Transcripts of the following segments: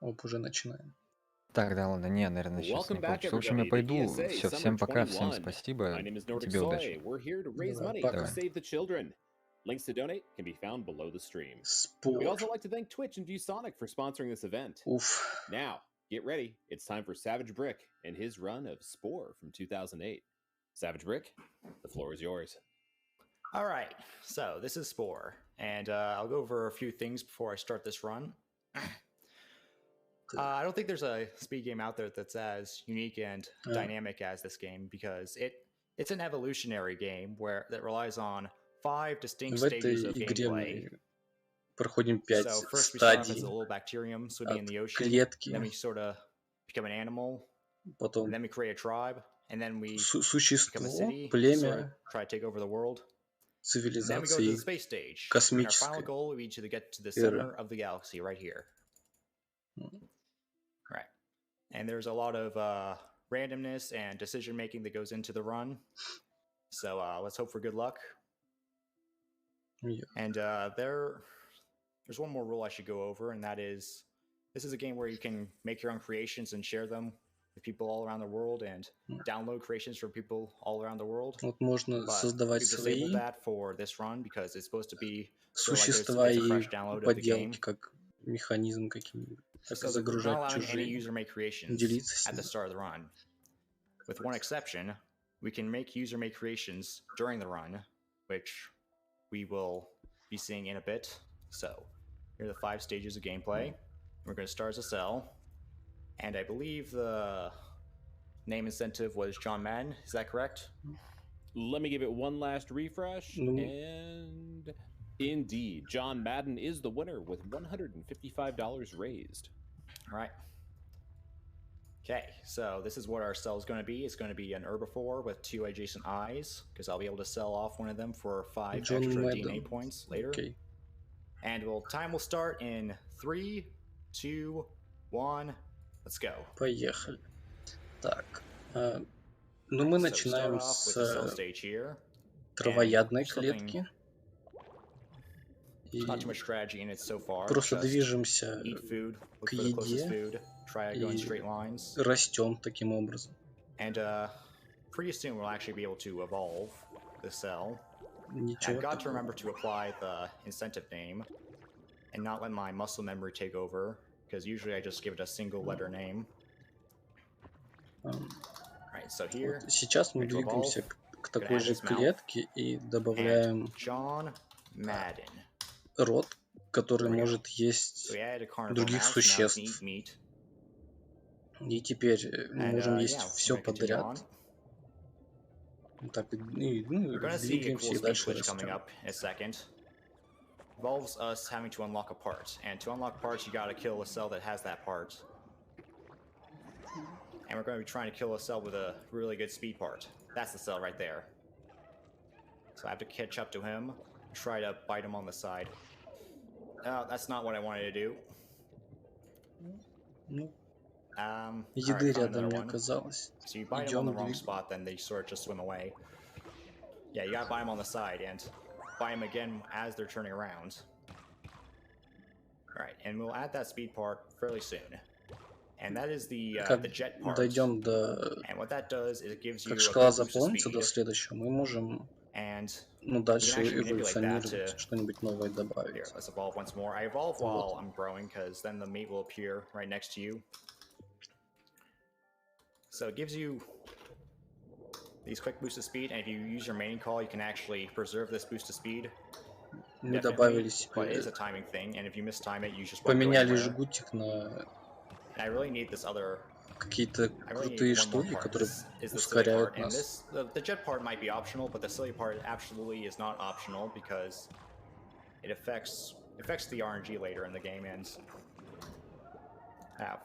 Оп, уже начинаем. Так, да ладно, не, наверное, сейчас не Welcome back, получится. В общем, я everybody, to пойду. ESA Все, Summer всем пока, всем 21. спасибо. My name is Nordic Тебе удачи. Soy. We're here to raise Давай, money пока. to save the children. Links to donate can be found below the stream. Spore. We'd also like to thank Twitch and ViewSonic for sponsoring this event. Уф. Now, get ready. It's time for Savage Brick and his run of Spore from 2008. Savage Brick, the floor is yours. All right, so this is Spore, and I'll go over a few things before I start this run. I don't think there's a speed game out there that's as unique and dynamic as this game, because it's an evolutionary game that relies on 5 distinct В этой stages of игре gameplay. мы проходим 5 So first we start off as a стадий little bacterium swimming in от the ocean, клетки, and then we sort of become an animal, and потом then we create a tribe, and then we become существо, a city, sort of племя, try to take over the world. Then we go to цивилизации the space stage, and our final космической goal will be to get to the эры. center of the galaxy right here. Right. And there's a lot of randomness and decision making that goes into the run. So let's hope for good luck. Yeah. And there's one more rule I should go over, and that is this is a game where you can make your own creations and share them with people all around the world, and download creations from people all around the world. Вот можно But создавать we've disabled свои that for this run because it's supposed to be sort of like существа it's a и fresh download of the game. поделки, как механизм какие-нибудь, так и So we're not загружать allowing any чужие, user-made creations делиться с at the ними. start of the run. With one exception, we can make user-made creations during the run, which we will be seeing in a bit. So here are the 5 stages of gameplay. We're going to start as a cell, and I believe the name incentive was John Madden. Is that correct? Let me give it one last refresh. And indeed, John Madden is the winner with $155 raised. All right. Okay, so this is what our cell is going to be. It's going to be an herbivore with 2 adjacent eyes, because I'll be able to sell off one of them for 5 John extra Madden. DNA points later. Okay. And time will start in 3, 2, 1. Let's go. Поехали. Так, ну мы So we start начинаем off with the cell с stage here. травоядной And something- клетки. И Not too much strategy in it so far. просто Just движемся eat food, look к for the closest еде food, try to go in и straight lines. растем таким образом. And pretty soon we'll actually be able to evolve the cell. Ничего I've got to такого. remember to apply the incentive name and not let my muscle memory take over, because usually I just give it a single letter name. Alright, so here, Вот сейчас мы going to двигаемся evolve. к такой add же his mouth. клетке и добавляем And John Madden. рот, который There we go. может есть So we added a carnivore других mouse, now it can существ. eat meat. И теперь мы And можем есть yeah, все we're gonna continue подряд. on. Так, и, We're gonna see a двигаемся cool и speed дальше glitch coming растем. up in a second. Involves us having to unlock a part, and to unlock parts, you gotta kill a cell that has that part. And we're going to be trying to kill a cell with a really good speed part. That's the cell right there. So I have to catch up to him, try to bite him on the side. That's not what I wanted to do. Ну, Alright, еды found рядом another не one. оказалось. So you bite them on the Идем, wrong двигаем. spot, then they sort of just swim away. Yeah, you gotta bite them on the side and bite them again as they're turning around. Alright, and we'll add that speed part fairly soon. And that is the Как jet part. дойдем до... And what that does is it gives you Как a шкала good boost of заполнится до speed. следующего, мы можем And дальше actually manipulate that эволюционировать, to- что-нибудь новое добавить. here, let's evolve once more. I evolve while I'm growing, because then the meat will appear right next to you. So it gives you these quick boosts of speed, and if you use your main call, you can actually preserve this boost of speed. Мы Definitely, добавили but it is себе... a timing thing, and if you mistime it, you just won't go Поменяли anywhere. жгутик на And I really need this other. какие-то I really крутые need one more штуки, part. которые This is the silly ускоряют part, and нас. the jet part might be optional, but the silly part absolutely is not optional because it affects the RNG later in the game, and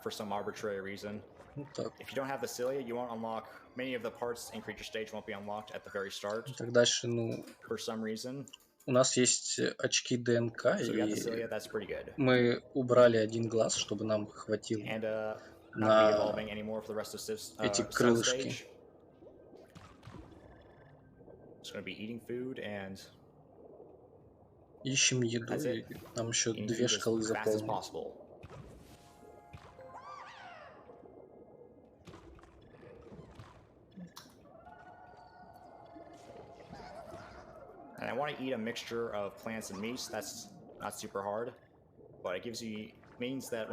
for some arbitrary reason. Вот так. If you don't have the cilia, you won't unlock many of the parts in creature stage won't be unlocked at the very start Так дальше, ну, for some reason. у нас есть очки ДНК, So we got the и cilia, that's pretty good. мы убрали один глаз, чтобы нам хватило And not be на evolving anymore for the rest of эти cell крылышки. stage. Just gonna be eating food and Ищем еду, That's и it. нам еще eating 2 food as шкалы fast as заполнить. possible. I want to eat a mixture of plants and meats. That's not super hard, but it means that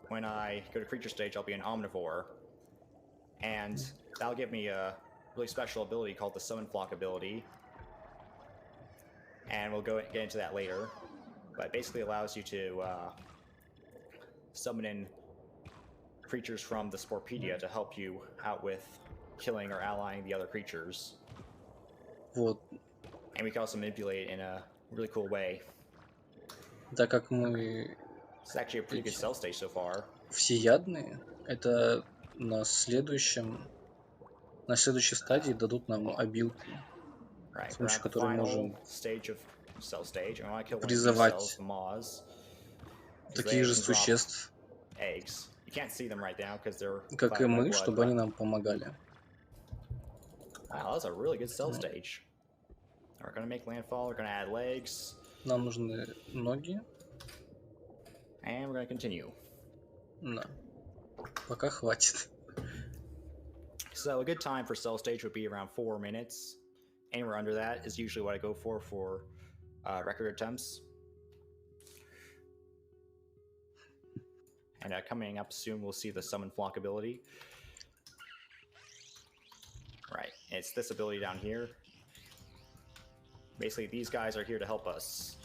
when I go to creature stage, I'll be an omnivore, and that'll give me a really special ability called the summon flock ability, and we'll get into that later. But it basically allows you to summon in creatures from the Sporepedia to help you out with killing or allying the other creatures. Вот. And we can also manipulate it in a really cool way. Так как мы It's actually a pretty good cell stage so far. всеядные, это на следующей стадии дадут нам обилку, Right, с we're помощью at the которой final можем stage of cell stage, and I want to kill one of these призывать cells, the moths. таких же существ, Eggs. You can't see them right now because they're как и clouded by мы, blood, чтобы они нам помогали. Wow, that's a really good cell stage. We're gonna make landfall. We're gonna add legs. Нам нужны ноги. And we're gonna continue. Да. Пока хватит. So a good time for cell stage would be around 4 minutes. Anywhere under that is usually what I go for record attempts. And coming up soon, we'll see the summon flock ability. Right, it's this ability down here. Basically, these guys are here to help us.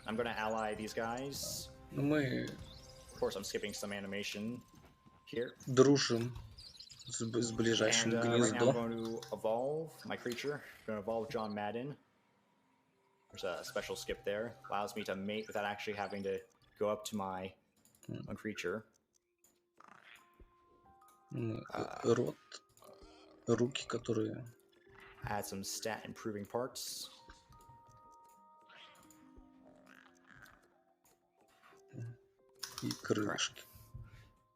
I'm gonna ally these guys. Мы Of course, I'm skipping some animation here. дружим с ближайшим And right now I'm гнездом. going to evolve my creature. I'm going to evolve John Madden. There's a special skip there. Allows me to mate without actually having to go up to my own creature. Рот, руки, которые... Add some stat improving parts. И крылышки.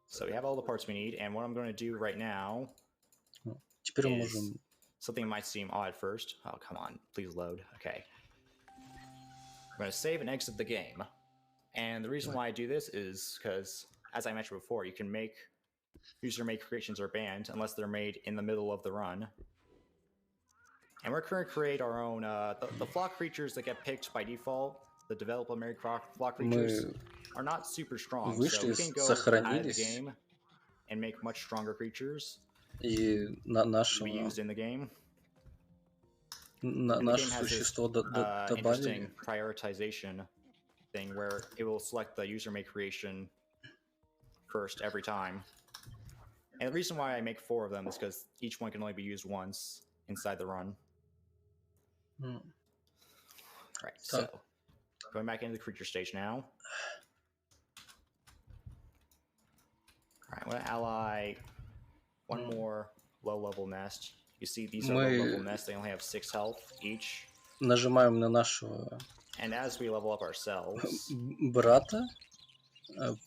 So we have all the parts we need, and what I'm going to do right now Теперь мы is можем... something might seem odd at first. Oh, come on. Please load. Okay. I'm going to save and exit the game. And the reason why I do this is because, as I mentioned before, you can make user-made creations are banned unless they're made in the middle of the run. And we're going to create our own... the flock creatures that get picked by default, the developer-made flock creatures, are not super strong. So we can go out of the game and make much stronger creatures И to be used in the game. наше существо добавили. Interesting prioritization thing where it will select the user-made creation first every time. And the reason why I make 4 of them is because each one can only be used once inside the run. Right, so going back into the creature stage now. Alright, I'm going to ally one more low-level nest. You see, these are low-level nests. They only have 6 health each. Нажимаем на нашего And as we level up ourselves, брата,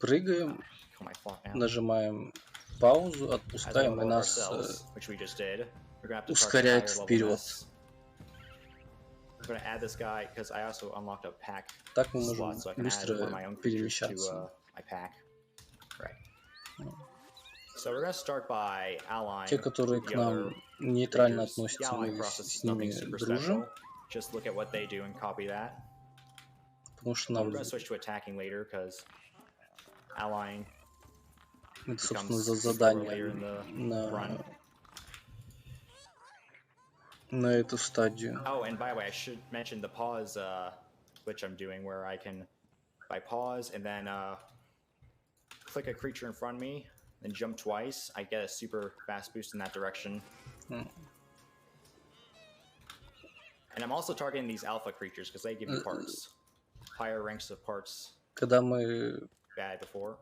прыгаем, kill my flock now. нажимаем паузу, As we отпускаем, и level up нас ourselves, which we just did, we're going to have to ускоряет start вперед. I'm going to add this guy because I also unlocked a pack Так мы можем slot, so I can add one of my быстро own creatures to перемещаться. my pack. Right. So we're going to start by allying Те, которые к the нам other нейтрально creatures. The относятся, allying мы process с is nothing ними super дружим, special. Just look at what they do and copy that. потому что We're нам going to switch to attacking later because allying это, собственно, becomes за super задание later in the run. на эту стадию. Oh, and by the way, I should mention the pause glitch I'm doing where I can, by pause and then click a creature in front of me, then jump twice, I get a super fast boost in that direction. And I'm also targeting these alpha creatures because they give you parts. Higher ranks of parts Когда мы bad before.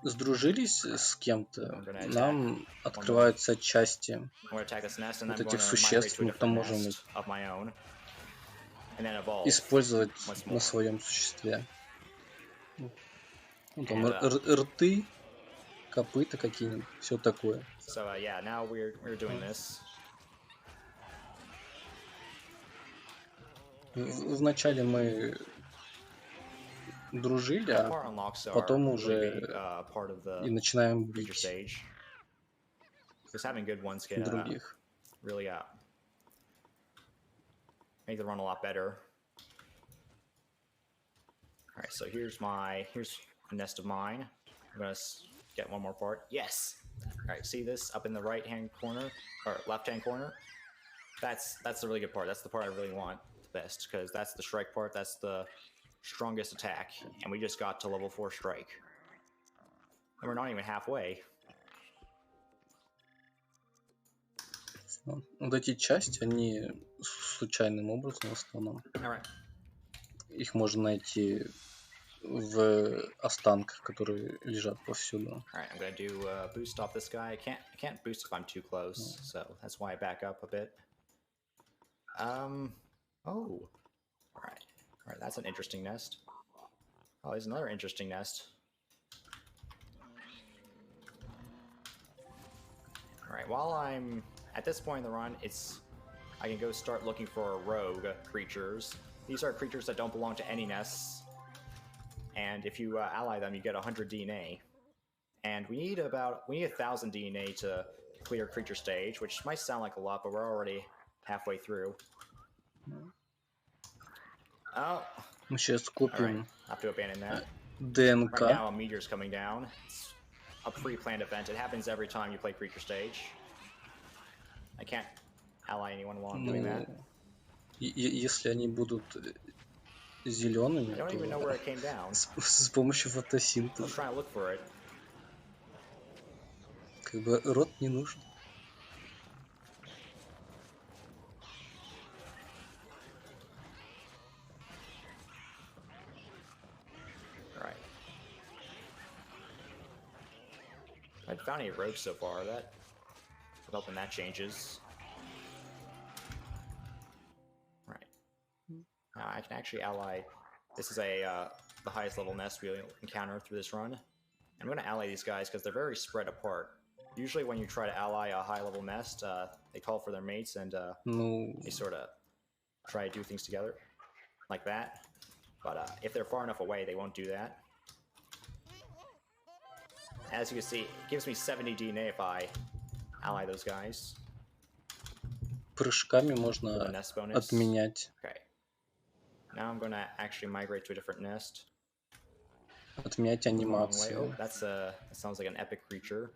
сдружились с кем-то, нам открываются части I'm going to attack this nest, and вот I'm going этих to migrate существ, to a мы потом different можем nest of my own, and then evolve. использовать once на more. своем существе. Ну, там And, рты, копыта какие-нибудь, все такое. So yeah, now we're doing this. Вначале мы дружили, That а part unlocks are потом really уже big, part of и the начинаем creature бить stage. Because having good ones can других. really make the run a lot better. All right, so here's a nest of mine. I'm gonna get one more part. Yes. All right, see this up in the right-hand corner or left-hand corner? That's the really good part. That's the part I really want the best because that's the strike part. That's the strongest attack, and we just got to level 4 strike, and we're not even halfway. Вот эти части, они случайным образом в основном. Alright. Их можно найти в останках, которые лежат повсюду. Alright, I'm gonna do boost off this guy. I can't boost if I'm too close, so that's why I back up a bit. Oh. Alright, that's an interesting nest. Oh, there's another interesting nest. Alright, while I'm at this point in the run, I can go start looking for rogue creatures. These are creatures that don't belong to any nests, and if you ally them, you get 100 DNA. And we need 1,000 DNA to clear creature stage, which might sound like a lot, but we're already halfway through. Oh. Мы сейчас купим I have to abandon that. ДНК. Right now, a meteor's coming down. It's a pre-planned event. It happens every time you play creature stage. I can't ally anyone while I'm doing that. Если они будут зелеными, I don't even know where it came down. с помощью I was фотосинтеза. trying to look for it. Как бы рот не нужен. Alright. I haven't found any rogues so far. I'm hoping that changes. Right. Now I can actually ally. This is the highest level nest we'll encounter through this run. I'm going to ally these guys because they're very spread apart. Usually when you try to ally a high level nest, they call for their mates and they sort of try to do things together. Like that. But if they're far enough away, they won't do that. As you can see, it gives me 70 DNA if I ally those guys. Прыжками можно Nest bonus. отменять. Okay. Now I'm gonna actually migrate to a different nest. Отменять анимацию. Oh, that sounds like an epic creature.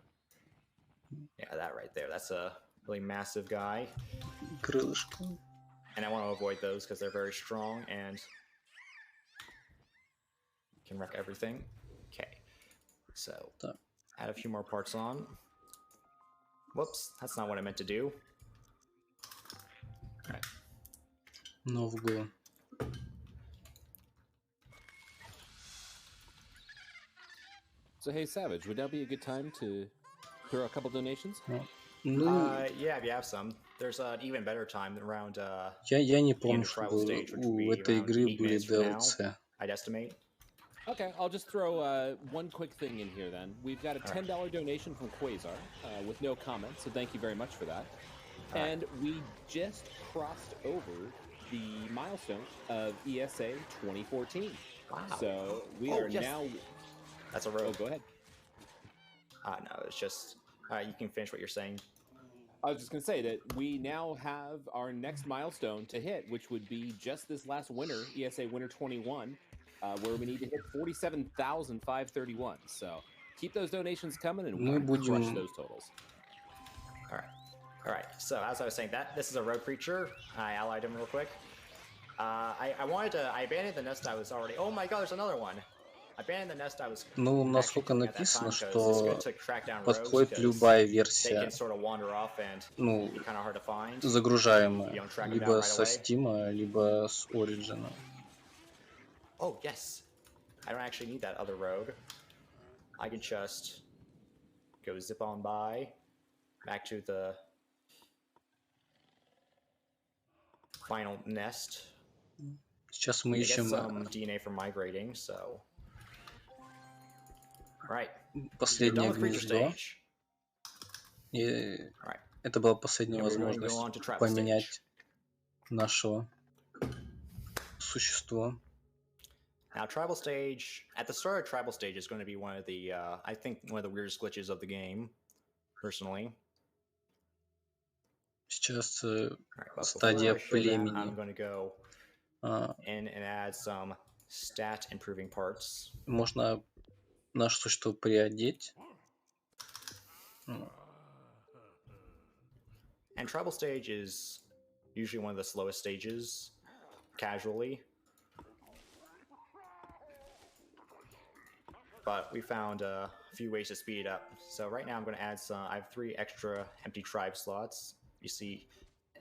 Yeah, that right there. That's a really massive guy. Крылышко. And I want to avoid those because they're very strong and can wreck everything. Okay. So, add a few more parts on. Whoops, that's not what I meant to do. Alright. Нового. So hey, Savage, would now be a good time to throw a couple donations? Yeah, if you have some. There's an even better time around Я не the end помню, of tribal чтобы stage, which would у be этой around игры 8 были minutes from now, DLC. I'd estimate. Okay, I'll just throw one quick thing in here then. We've got a $10 donation from Quasar with no comment, so thank you very much for that. And we just crossed over the milestone of ESA 2014. Wow. So we are now... That's a rogue. Oh, go ahead. No, it's just... you can finish what you're saying. I was just going to say that we now have our next milestone to hit, which would be just this last winter, ESA Winter 21, where we need to hit 47,531. So keep those donations coming and we'll crush those totals. All right. So as I was saying, this is a rogue creature. I allied him real quick. I abandoned the nest I was already... Oh my god, there's another one. I abandoned the nest I was... Ну, насколько написано, что подходит любая версия, ну, загружаемая, либо со Steam, либо с Origin. Oh, yes. I don't actually need that other rogue. I can just go zip on by, back to the final nest. Сейчас мы I get ищем some DNA from migrating, so... Right. последнее гнездо. И это была последняя возможность поменять нашего существо. Now, tribal stage, at the start of tribal stage is going to be one of the, I think, one of the weirdest glitches of the game, personally. Сейчас Alright, but before стадия I show that, I'm племени. going to go А, in and add some stat improving parts. Можно наше существо приодеть. And tribal stage is usually one of the slowest stages, casually. But we found a few ways to speed it up. So right now I'm going to add some, I have 3 extra empty tribe slots, you see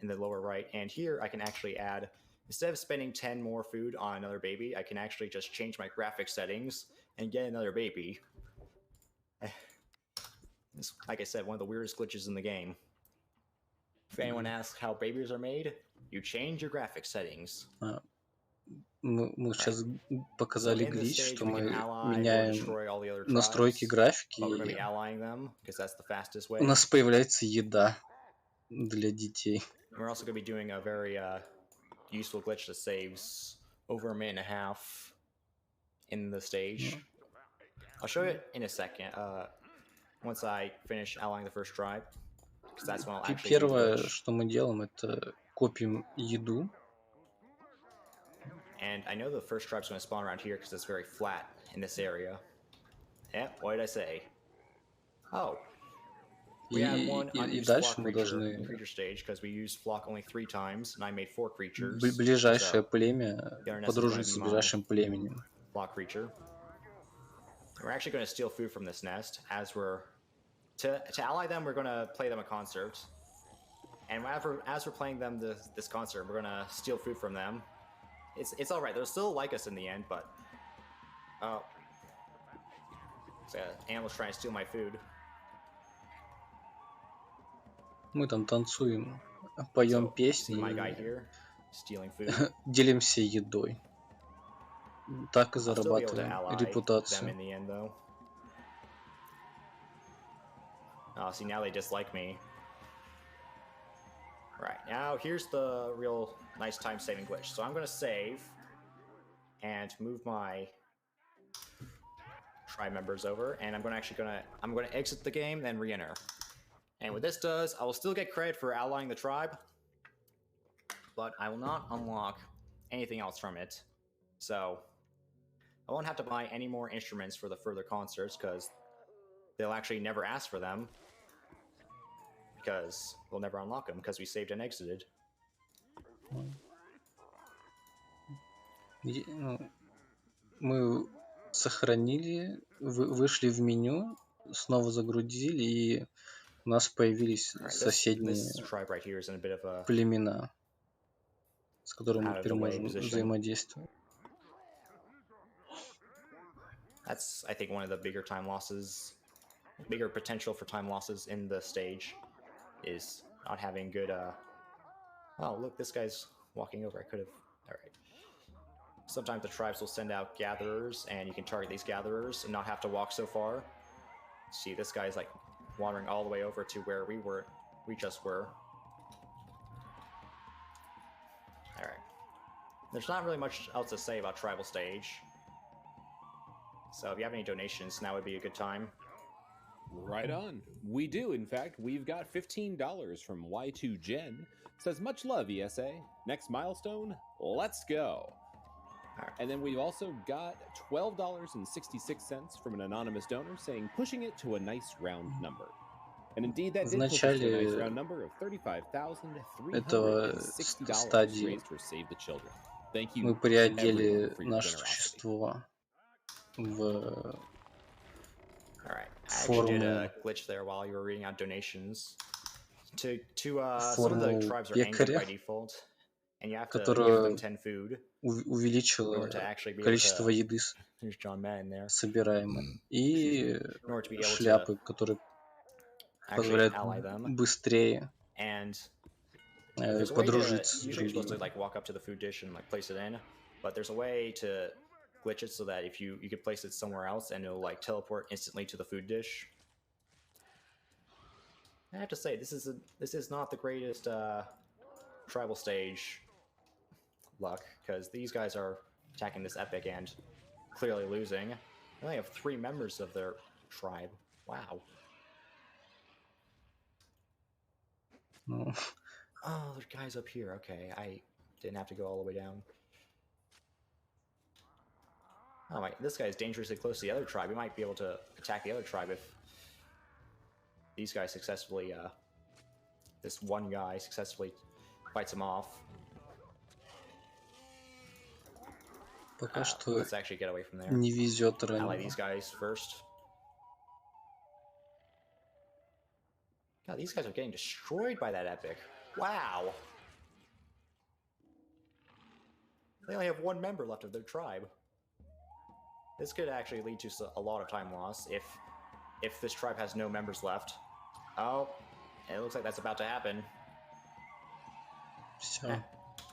in the lower right. And here I can actually add, instead of spending 10 more food on another baby, I can actually just change my graphic settings and get another baby. It's, like I said, one of the weirdest glitches in the game. If anyone asks how babies are made, you change your graphic settings. Мы сейчас показали in this глич, stage, что we мы can ally or меняем destroy all the other настройки tribes, графики, but we're going to и be allying them because that's the fastest у way. нас появляется еда для детей. And we're also going to be doing a very useful glitch that saves over 1.5 minutes in the stage. I'll show it in a second once I finish allying the first tribe, because that's when I'll actually do the Первое, glitch. что мы делаем, это копим еду. And I know the first tribe's going to spawn around here because it's very flat in this area. Yeah, what did I say? Oh. We had one И unused дальше flock мы должны creature stage because we used flock only 3 times and I made 4 creatures. ближайшее So, племя, подружиться с ближайшим племенем. Flock creature. We're actually going to steal food from this nest as we're to ally them. We're going to play them a concert, and as we're playing them this concert, we're going to steal food from them. It's all right. They'll still like us in the end, but so animals trying to steal my food. Мы там танцуем, поем песни, my guy here, stealing food. делимся едой. Так и зарабатываем репутацию. Them in the end, though. Oh, see, now they dislike me. Right, now here's the real nice time-saving glitch. So I'm going to save and move my tribe members over, and I'm going to exit the game, then re-enter. And what this does, I will still get credit for allying the tribe, but I will not unlock anything else from it. So I won't have to buy any more instruments for the further concerts because they'll actually never ask for them because we'll never unlock them because we saved and exited. Мы сохранили, вышли в меню, снова загрузили, и у нас появились соседние племена, с которыми мы теперь можем взаимодействовать. That's, I think, one of the bigger bigger potential for time losses in the stage is not having good, oh, look, this guy's walking over. I could have, all right. Sometimes the tribes will send out gatherers, and you can target these gatherers and not have to walk so far. See, this guy's like wandering all the way over to where we just were. All right. There's not really much else to say about tribal stage. So if you have any donations, now would be a good time. Right on. We do. In fact, we've got $15 from Y2 Gen. Says, much love, ESA. Next milestone, let's go. Right. And then we've also got $12.66 from an anonymous donor saying, pushing it to a nice round number. And indeed, that did push us to a nice round number of $35,360 raised for Save the Children. Thank you, мы приодели for your наше generosity. существо в Alright, I actually did a glitch there while you were reading out donations. Some of the tribes are angry by default, and you have to give them 10 food. Увеличило количество еды, собираемой, и шляпы, которые позволяют быстрее подружиться с другими. Walk up to the food dish and like place it in, but there's a way to glitch it so that if you could place it somewhere else and it'll like teleport instantly to the food dish. I have to say this is not the greatest tribal stage luck because these guys are attacking this epic and clearly losing. They only have 3 members of their tribe. Wow. Ну, Oh, there's guys up here. Okay, I didn't have to go all the way down. Oh my, this guy is dangerously close to the other tribe. We might be able to attack the other tribe if these guys successfully, this one guy successfully fights him off. Пока что Let's actually get away from there. не везет Ally these ранее. guys first. God, these guys are getting destroyed by that epic. Wow. They only have one member left of their tribe. This could actually lead to a lot of time loss if this tribe has no members left. Oh, it looks like that's about to happen. Все.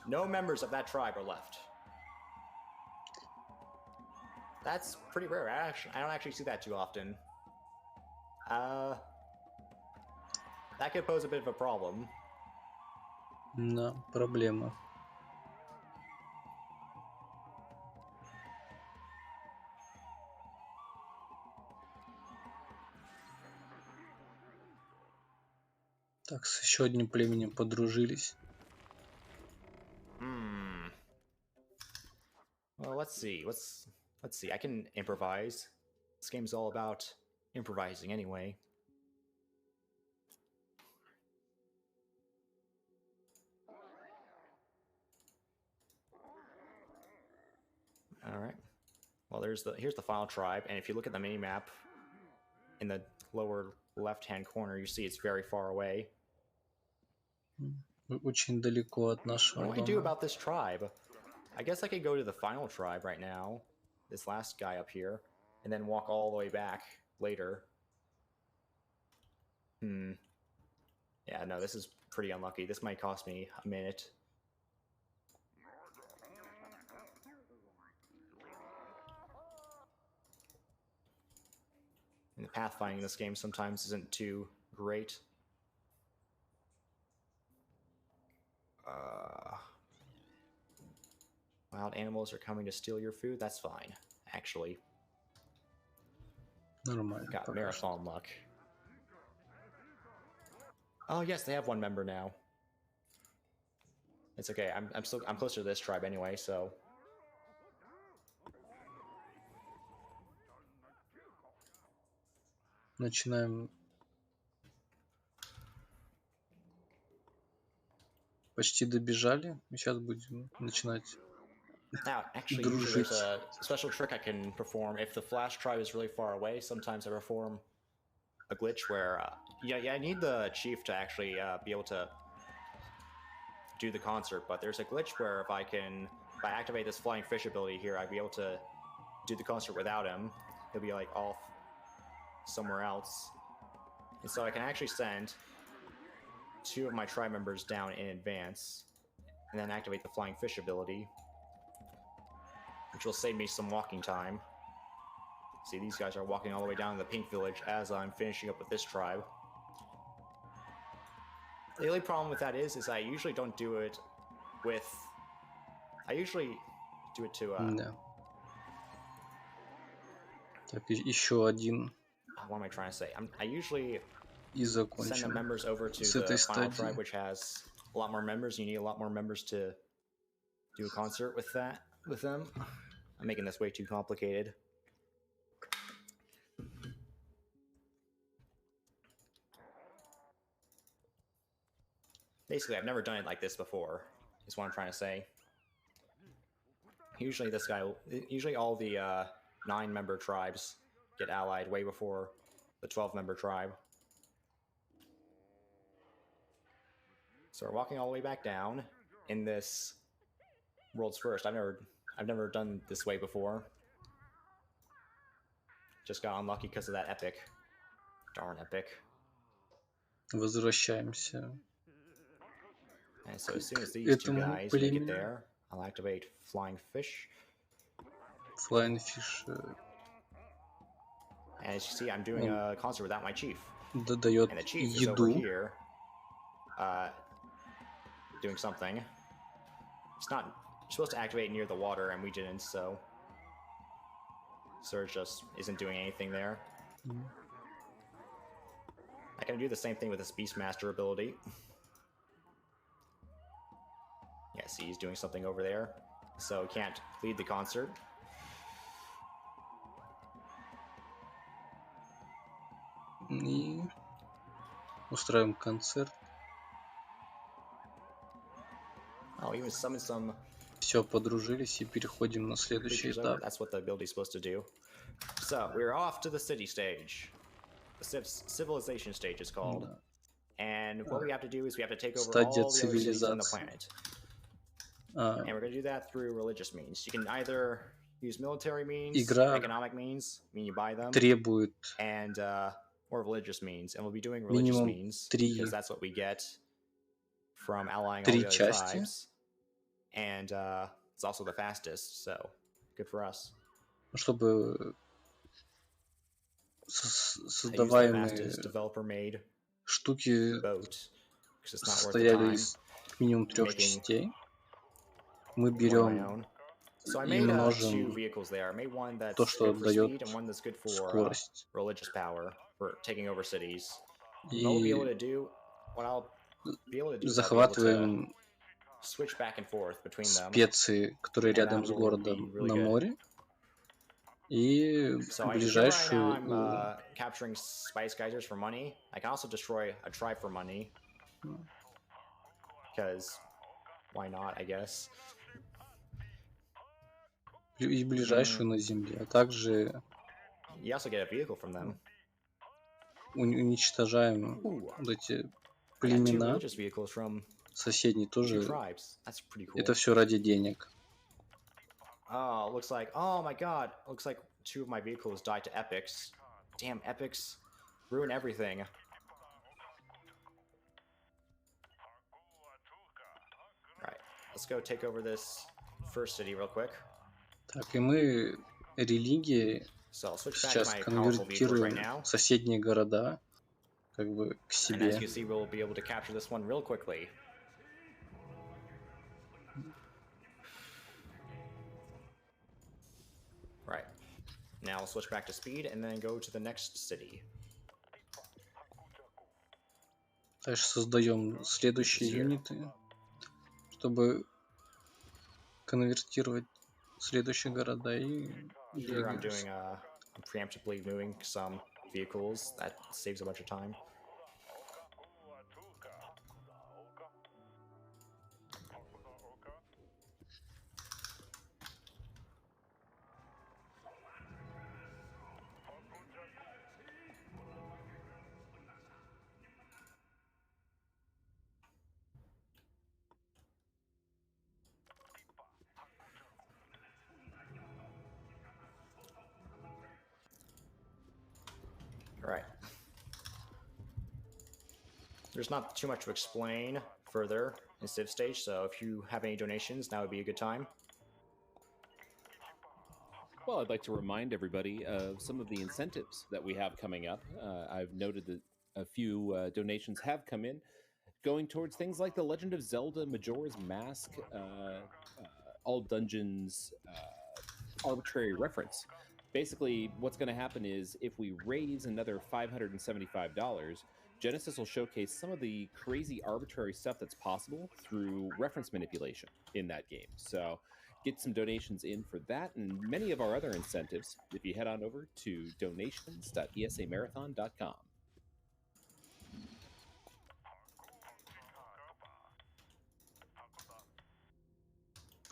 No members of that tribe are left. That's pretty rare. I don't actually see that too often. That could pose a bit of a problem. Да, проблема. Так, с еще одним племенем подружились. Well, let's see. Let's see. I can improvise. This game's all about improvising anyway. All right. Well, here's the final tribe, and if you look at the mini map in the lower left-hand corner, you see it's very far away. Очень далеко от нашего What do I do дома. about this tribe? I guess I could go to the final tribe right now, this last guy up here, and then walk all the way back later. Yeah, no, this is pretty unlucky. This might cost me a minute. And the pathfinding in this game sometimes isn't too great. Wild animals are coming to steal your food? That's fine, actually. Нормально. Got пока что. marathon luck. Oh yes, they have one member now. It's okay. I'm closer to this tribe anyway, so. Начинаем. Почти добежали. Сейчас будем начинать. Now, actually, usually there's a special trick I can perform. If the flash tribe is really far away, sometimes I perform a glitch where, I need the chief to actually be able to do the concert, but there's a glitch where if I activate this flying fish ability here, I'd be able to do the concert without him. He'll be like off somewhere else. And so I can actually send 2 of my tribe members down in advance, and then activate the flying fish ability, which will save me some walking time. See, these guys are walking all the way down to the pink village as I'm finishing up with this tribe. The only problem with that is I usually don't do it with... I usually do it to... Да. Так, еще один. What am I trying to say? I usually И send the закончим. members over to С the этой final стадии. tribe, which has a lot more members. You need a lot more members to do a concert with them. I'm making this way too complicated. Basically, I've never done it like this before, is what I'm trying to say. Usually all the 9-member tribes get allied way before the 12-member tribe. So we're walking all the way back down in this world's first. I've never done this way before. Just got unlucky because of that epic. Darn epic. Возвращаемся. And so as soon as these 2 guys make it there, I'll activate Flying Fish. Flying Fish. And as you see, I'm doing a concert without my chief. Дает And the chief is over еду. here doing something. It's not supposed to activate near the water, and we didn't, so Surge just isn't doing anything there. I can do the same thing with this Beastmaster ability. Yeah, see, he's doing something over there, so he can't lead the concert. И устраиваем концерт. Oh, he was summoned some Все, подружились и переходим на следующий creatures over. этап. That's what the ability is supposed to do. So we're off to the city stage. The civilization stage is called. Да. And what we have to do is we have to take over Стадия all the other cities on the цивилизации. planet. А, And we're going to do that through religious means. You can either use military means, Игра economic means, meaning you buy them, требует and or religious means. And we'll be doing religious минимум means 3 because that's what we get from allying all the other части. tribes. And it's also the fastest, so good for us. Чтобы I use the создаваемые fastest developer-made штуки boat because it's not worth the состояли time. из минимум 3 making частей. Мы One of my берем own. So I и made two множим vehicles there. I made one that's то, что good for дает speed and one that's good for скорость. religious power for taking over cities. And what we'll be able И to do, what I'll be able to do is I'll be able to захватываем switch back and forth between them. специи, которые And рядом that с will be городом really на good. море. И So here right now ближайшую I'm capturing spice geysers for money. I can also destroy a tribe for money. Because why not, I guess. и ближайшую на земле, а также You also get a vehicle from them. уничтожаем Ooh, вот эти I got two племена religious vehicles from соседние two тоже. tribes. That's pretty cool. Это все ради денег. Oh, looks like, oh my god, looks like two of my vehicles died to epics. Damn, epics ruin everything. Right, let's go take over this first city real quick. Так, и мы религии So I'll switch back to сейчас my powerful vehicles right конвертируем now. соседние города как бы к And as себе. you see, we'll be able to capture this one real quickly. Right. Now we'll switch back to speed and then go to the next city. Дальше создаем следующие Here. юниты, чтобы конвертировать следующие города и Here I'm двигаемся. doing I'm preemptively moving some vehicles. That saves a bunch of time. Right. There's not too much to explain further in Civ stage, so if you have any donations, now would be a good time. Well, I'd like to remind everybody of some of the incentives that we have coming up. I've noted that a few donations have come in, going towards things like the Legend of Zelda Majora's Mask, all dungeons, arbitrary reference. Basically, what's going to happen is if we raise another $575, Genesis will showcase some of the crazy arbitrary stuff that's possible through reference manipulation in that game. So get some donations in for that and many of our other incentives if you head on over to donations.esamarathon.com.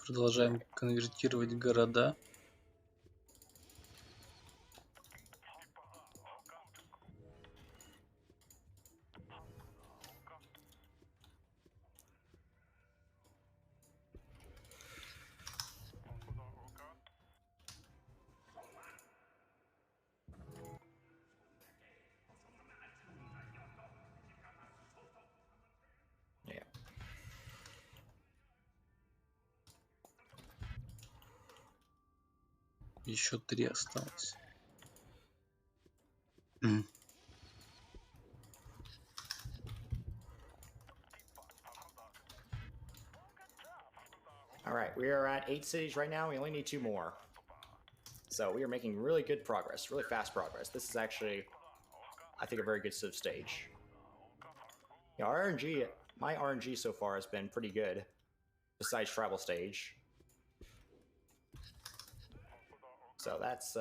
Продолжаем конвертировать города. Yeah. Еще 3 осталось. All right, we are at 8 cities right now. We only need 2 more. So we are making really good progress, really fast progress. This is actually, I think, a very good Civ stage. Yeah, our RNG, my RNG so far has been pretty good. besides travel stage. So that's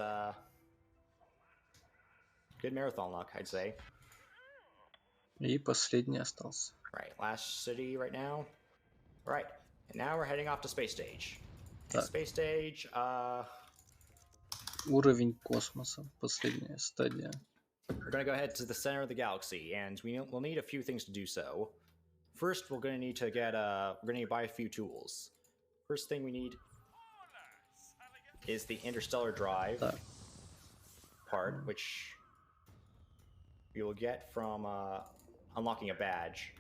good marathon luck, I'd say. И последний остался. Right, last city right now. Right, and now we're heading off to space stage. And space stage, Уровень космоса. Последняя стадия. we're gonna go ahead to the center of the galaxy, and we'll need a few things to do so. First, we're gonna need to get we're gonna need to buy a few tools. First thing we need is the interstellar drive part, which we will get from unlocking a badge.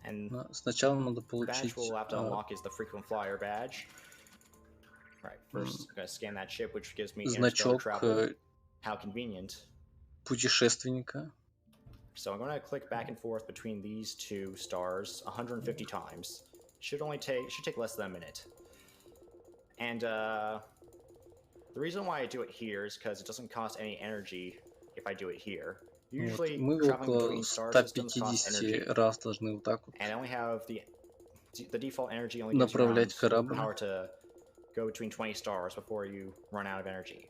And сначала надо the получить badge we'll have to unlock is the frequent flyer badge. Right, first I'm gonna scan that chip, which gives me interstellar значок travel. How convenient. путешественника. So I'm going to click back and forth between these two stars 150 times. Should take less than a minute. And the reason why I do it here is because it doesn't cost any energy if I do it here. Usually Мы traveling около between star systems costs 150 energy, раз должны вот так вот and I only have the default energy only gives you направлять around корабль. power to go between 20 stars before you run out of energy.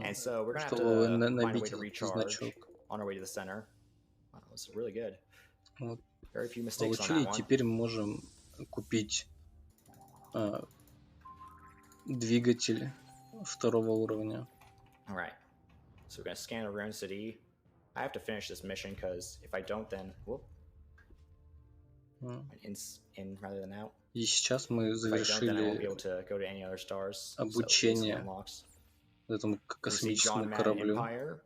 And so we're going to have чтобы to find a way набить to этот recharge значок. on our way to the center. Wow, this is really good. Вот. Very few mistakes on Получили, that и one. теперь мы можем купить двигатель второго уровня. Alright. So we're going to scan a ruin city. I have to finish this mission because if I don't, then whoop. In rather than out. И сейчас мы If I don't, then I won't be able завершили to go to any other stars. обучение So unlocks. этому You see космическому John Madden кораблю. Empire.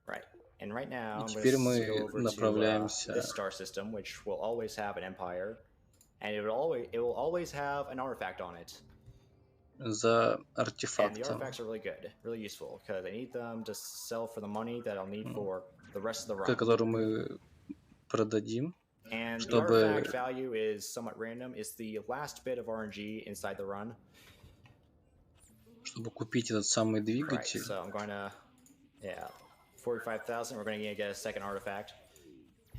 Right. And right now, И I'm теперь going to мы go over to направляемся this star system, which will always have an empire, and it will always have an artifact on it. за And the артефактом, artifacts are really good, really useful, because I need them to sell for the money that I'll need for the rest of the run. который мы продадим, And the чтобы artifact value is somewhat random. It's the last bit of RNG inside the run. чтобы купить этот самый Right, двигатель. so I'm going to, 45,000. We're going to get a second artifact.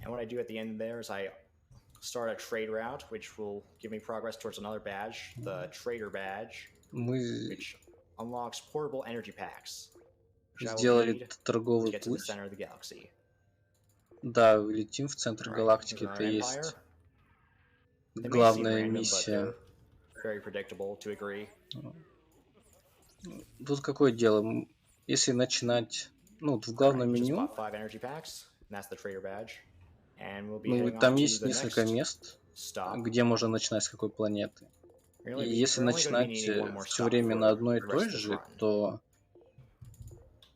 And what I do at the end there is I start a trade route, which will give me progress towards another badge, the Trader Badge, Мы which unlocks portable energy packs, which I will сделали need to торговый get to the путь. center of the galaxy. Да, летим в центр Right, галактики. here's Это our есть empire. They may seem главная random, but миссия. they're very predictable to agree. Тут какое дело? Если начинать, ну, вот в главном Alright, just меню, bought 5 energy packs, and that's the Trader Badge. And we'll be ну, heading там off to есть the несколько next мест, stop. где можно начинать с какой планеты. И если We're only going to be начинать needing one more все stop время на for одной и the той rest of this же, run. то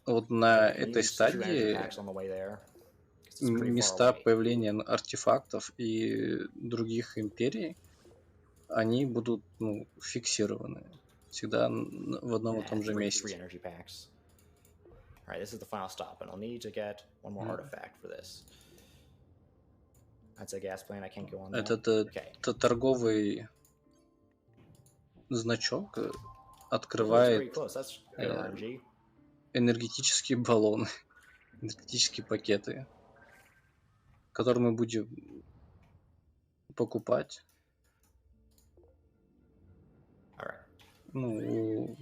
вот на And этой use 2 energy стадии packs on the way there, 'cause it's pretty far места away. появления артефактов и других империй, они будут, ну, фиксированы всегда в одном и том же Three месте. energy packs. Alright, this is the final stop, and I'll need to get one more artifact for this. That's a gas plant, I can't go on that. Это торговый значок That's открывает pretty close. That's good RNG. энергетические баллоны, энергетические пакеты, которые мы будем покупать. Alright. Ну, у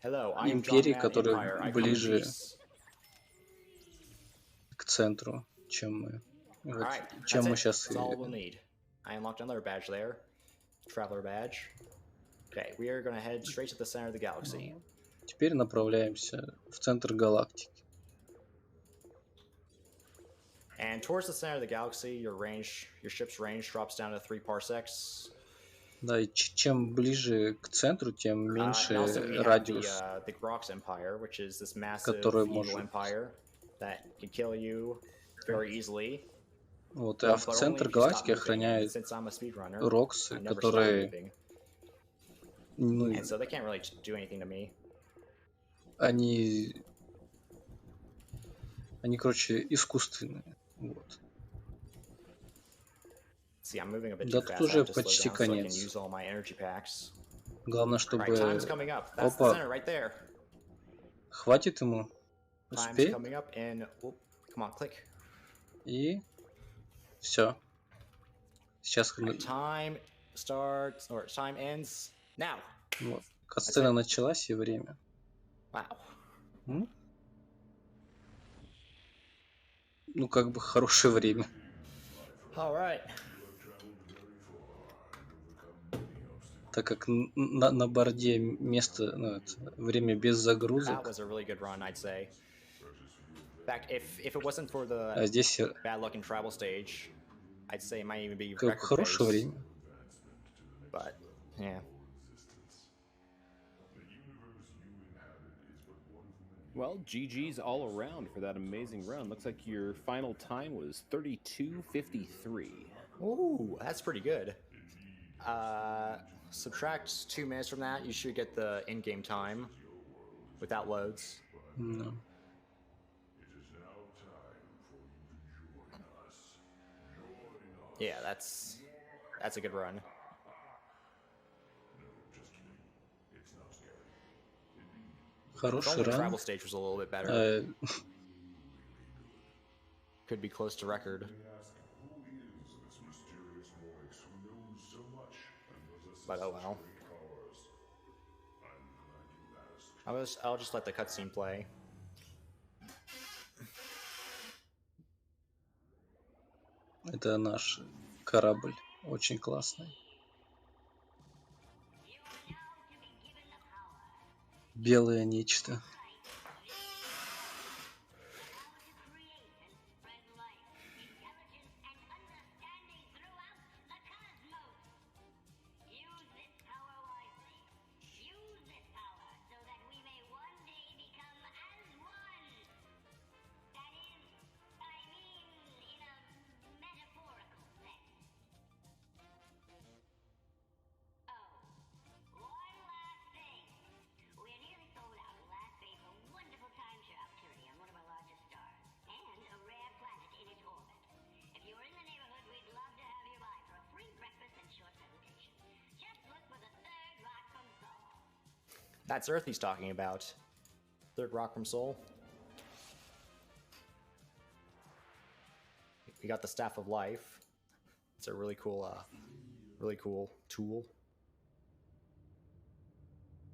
Hello, I am империи, John Madden которые Empire. I come in ближе peace. к центру, чем мы. Вот, Alright, чем that's мы it. сейчас That's all we'll need. I unlocked another badge there. Traveler badge. Okay, we are going to head straight to the center of the galaxy. теперь направляемся в центр галактики. And towards the center of the galaxy, your ship's range drops down to 3 parsecs. Да, и чем ближе к центру, тем меньше And also we have радиус, the RUSC Empire, which is this massive который evil может. empire that can kill you very easily. Вот, а в But only центр if you stop галактики moving. And охраняют since I'm a speedrunner, Роксы, I never stop которые, moving. ну, And so they can't really do anything to me. они, короче, искусственные. Вот. See, I'm moving a bit Да too тут fast. I уже have to slow почти down so I can конец. use all my energy packs. Главное, чтобы... Right, time's coming up. That's the Опа, center right there. хватит ему, Time's успеет, coming up in... Come on, click. и все. Сейчас Time starts, or time ends now. вот, катсцена началась и время. Wow. Ну, как бы хорошее время. All right. Так как на борде место, ну, это, время без That загрузок, was a really good run, I'd say. In fact, if it wasn't for the а здесь bad luck in tribal stage, I'd say it might even be как record хорошее pace. время. But yeah. Well, GG's all around for that amazing run. Looks like your final time was 32:53. Ooh, that's pretty good. Subtract 2 minutes from that, you should get the in-game time without loads. Ну, Yeah, that's a good run. If хороший only ран. tribal stage was a little bit better, could be close to record. But oh well. I'll just let the cutscene play. Это наш корабль. Очень классный. Белое нечто. That's Earth he's talking about. Third rock from Sol. We got the Staff of Life. It's a really cool tool.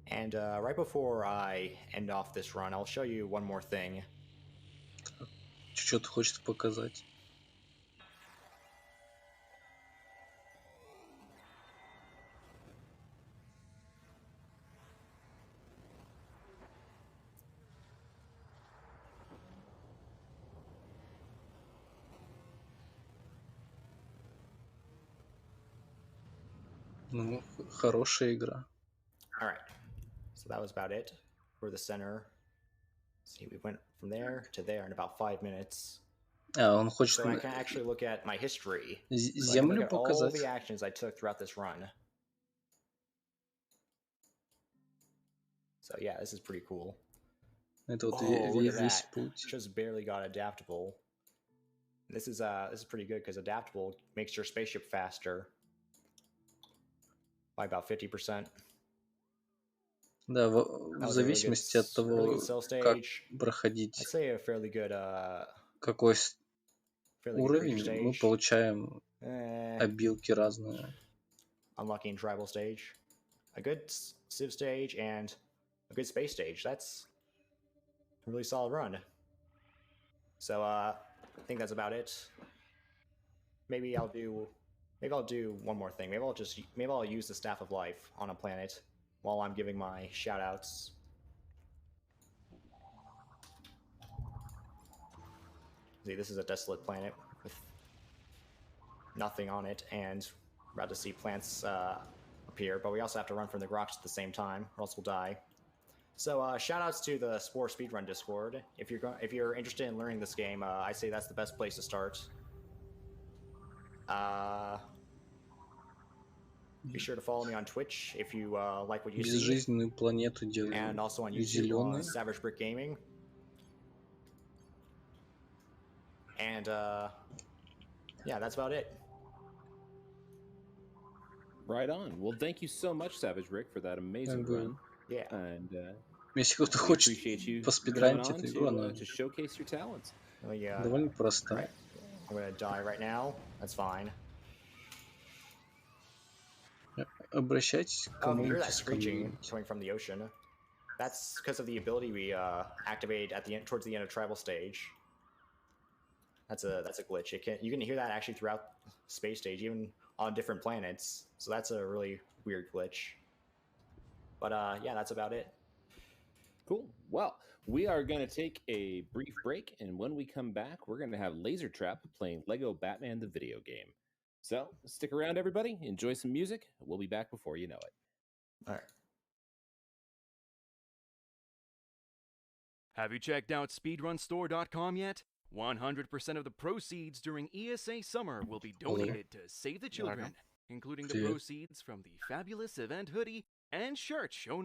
And right before I end off this run, I'll show you one more thing. Что-то хочет показать. Ну, хорошая игра. All right. So that was about it for the center. See, we went from there to there in about 5 minutes. Он хочет So I can actually look at my history. So I can землю look at all показать. the actions I took throughout this run. So yeah, this is pretty cool. Это вот Look at весь that. путь. Just barely got adaptable. This is pretty good because adaptable makes your spaceship faster by about 50%. Да, в That was a really good, зависимости от того, really good cell как stage. I'd проходить say a fairly good какой creature уровень, мы stage. получаем обилки разные. Unlucky in tribal stage. A good civ stage and a good space stage. That's a really solid run. So I think that's about it. Maybe I'll do one more thing. Maybe I'll use the Staff of Life on a planet while I'm giving my shout outs. See, this is a desolate planet with nothing on it, and we're about to see plants appear, but we also have to run from the rocks at the same time, or else we'll die. So shout outs to the Spore Speedrun Discord. If you're interested in learning this game, I say that's the best place to start. Be sure to follow me on Twitch if you like what you see. Безжизненную планету делаем. And also on YouTube on Зеленый. Savage Brick Gaming. And yeah, that's about it. Right on. Well, thank you so much, Savage Rick, for that amazing run. Yeah. And Если кто-то we хочет appreciate you coming поспидранить on эту игру, она to showcase your talents. Well, yeah. довольно простая. I'm gonna die right now. That's fine. обращайтесь к Oh, if you hear коммунити that с screeching комьюнити. coming from the ocean, that's because of the ability we activated at the end, towards the end of tribal stage. That's a glitch. You can hear that actually throughout space stage, even on different planets. So that's a really weird glitch. But yeah, that's about it. Cool. Well, we are going to take a brief break, and when we come back, we're going to have Laser Trap playing Lego Batman the video game. So stick around, everybody. Enjoy some music. We'll be back before you know it. All right. Have you checked out speedrunstore.com yet? 100% of the proceeds during ESA summer will be donated to Save the Children, including the Привет. proceeds from the fabulous event hoodie and shirt shown